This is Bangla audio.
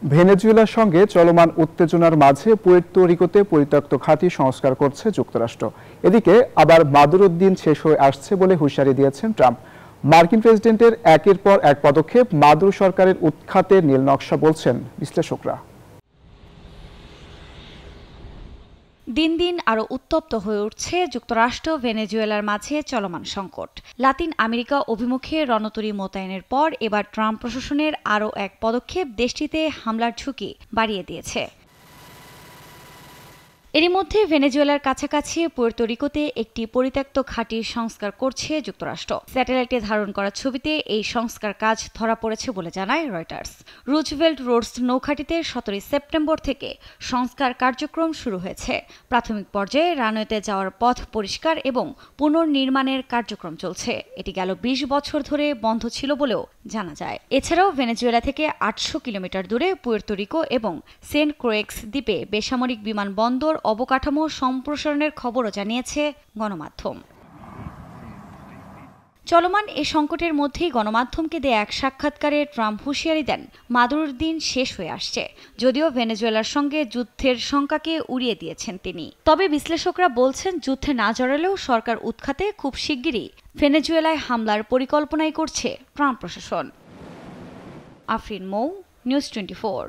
ভেনেজুয়েলার সঙ্গে চলমান উত্তেজনার মাঝে পুয়ের্তো রিকোতে পরিত্যক্ত ঘাঁটি সংস্কার করছে যুক্তরাষ্ট্র। এদিকে আবার মাদুরোর দিন শেষ হয়ে আসছে বলে হুঁশিয়ারি দিয়েছেন ট্রাম্প। মার্কিন প্রেসিডেন্টের একের পর এক পদক্ষেপ মাদুরো সরকারের উৎখাতের নীল নকশা বলছেন বিশ্লেষকরা। দিন দিন আরও উত্তপ্ত হয়ে উঠছে যুক্তরাষ্ট্র ভেনেজুয়েলার মাঝে চলমান সংকট। লাতিন আমেরিকা অভিমুখে রণতরী মোতায়েনের পর এবার ট্রাম্প প্রশাসনের আরও এক পদক্ষেপ দেশটিতে হামলার ঝুঁকি বাড়িয়ে দিয়েছে। এরই মধ্যে ভেনেজুয়েলার কাছাকাছি পুয়ের্তো রিকোতে একটি পরিত্যক্ত ঘাঁটি সংস্কার করছে যুক্তরাষ্ট্র। স্যাটেলাইটে ধারণ করা ছবিতে এই সংস্কার কাজ ধরা পড়েছে বলে জানায় রয়টার্স। রুজভেল্ট রোডস নৌঘাঁটিতে 17 সেপ্টেম্বর থেকে সংস্কার কার্যক্রম শুরু হয়েছে। প্রাথমিক পর্যায়ে রানওয়েতে যাওয়ার পথ পরিষ্কার এবং পুনর্নির্মাণের কার্যক্রম চলছে। এটি গেল 20 বছর ধরে বন্ধ ছিল বলেও জানা যায়। এছাড়াও ভেনেজুয়েলা থেকে 800 কিলোমিটার দূরে পুয়ের্তো রিকো এবং সেন্ট ক্রোয়েক্স দ্বীপে বেসামরিক বিমানবন্দর অবকাঠামো সম্প্রসারণের খবরও জানিয়েছে গণমাধ্যম। চলমান এ সংকটের মধ্যেই গণমাধ্যমকে দেয়া এক সাক্ষাৎকারে ট্রাম্প হুঁশিয়ারি দেন মাদুরোর দিন শেষ হয়ে আসছে। যদিও ভেনেজুয়েলার সঙ্গে যুদ্ধের শঙ্কাকে উড়িয়ে দিয়েছেন তিনি। তবে বিশ্লেষকরা বলছেন যুদ্ধে না জড়ালেও সরকার উৎখাতে খুব শিগগিরই ভেনেজুয়েলায় হামলার পরিকল্পনাই করছে ট্রাম্প প্রশাসন। আফরিন মৌ, নিউজ 24।